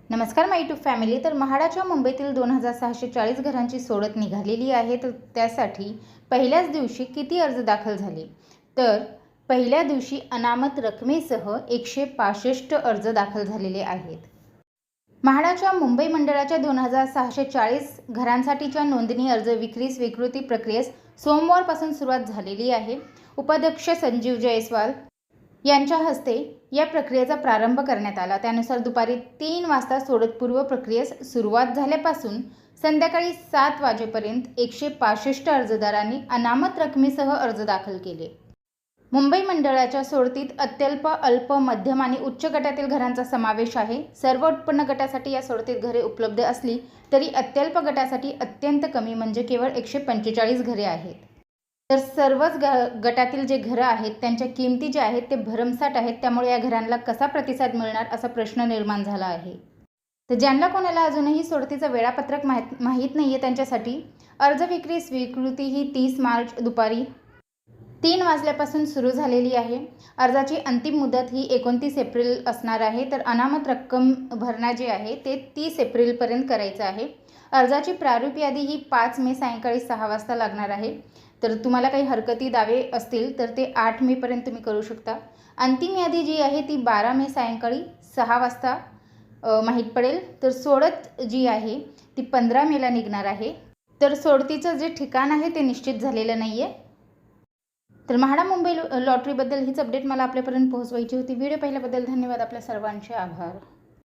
नमस्कार माय YouTube family. तर म्हाडाच्या मुंबईतील 2640 घरांची सोडत निघालेली आहे। तर त्यासाठी पहिल्याच दिवशी किती अर्ज दाखल झाले? तर पहिल्या दिवशी अनामत रकमेसह 165 अर्ज दाखल झालेले आहेत। म्हाडाच्या मुंबई मंडळाच्या 2640 घरांसाठीच्या नोंदणी अर्ज विक्री स्वीकृती प्रक्रियेस सोमवारपासून सुरुवात झालेली आहे। उपाध्यक्ष संजीव जयस्वाल यांच्या हस्ते या प्रक्रियेचा प्रारंभ करण्यात आला। त्यानुसार दुपारी 3 वाजता सोडतपूर्व प्रक्रियेस सुरुवात झाल्यापासून संध्याकाळी 7 वाजेपर्यंत 165 अर्जदारांनी अनामत रकमेसह अर्ज दाखल केले। मुंबई मंडळाच्या सोडतीत अत्यल्प, अल्प, मध्यम आणि उच्च गटातील घरांचा समावेश आहे। सर्व उत्पन्न गटासाठी या सोडतीत घरे उपलब्ध असली तरी अत्यल्प गटासाठी अत्यंत कमी म्हणजे केवळ 145 घरे आहेत। तर सर्वच गटातील जे घरं आहेत त्यांच्या किमती ज्या आहेत ते भरमसाठ आहेत। त्यामुळे या घरांना कसा प्रतिसाद मिळणार असा प्रश्न निर्माण झाला आहे। तर ज्यांना कोणाला अजूनही सोडतीचं वेळापत्रक माहीत नाही आहे त्यांच्यासाठी अर्ज विक्री स्वीकृती ही 30 मार्च दुपारी 3 वाजल्यापासून सुरू झालेली आहे। अर्जाची अंतिम मुदत ही 29 एप्रिल असणार आहे। तर अनामत रक्कम भरणा जे आहे ते 30 एप्रिलपर्यंत करायचं आहे। अर्जाची प्रारूप यादी ही 5 मे सायंकाळी 6 वाजता लागणार आहे। तर तुम्हाला काही हरकती दावे असतील तर ते 8 मेपर्यंत तुम्ही करू शकता। अंतिम यादी जी आहे ती 12 मे सायंकाळी 6 वाजता माहीत पडेल। तर सोडत जी आहे ती 15 मेला निघणार आहे। तर सोडतीचं जे ठिकाण आहे ते निश्चित झालेलं नाही आहे। तर म्हाडा मुंबई लॉटरीबद्दल हीच अपडेट मला आपल्यापर्यंत पोहोचवायची होती। व्हिडिओ पाहिल्याबद्दल धन्यवाद। आपल्या सर्वांचे आभार।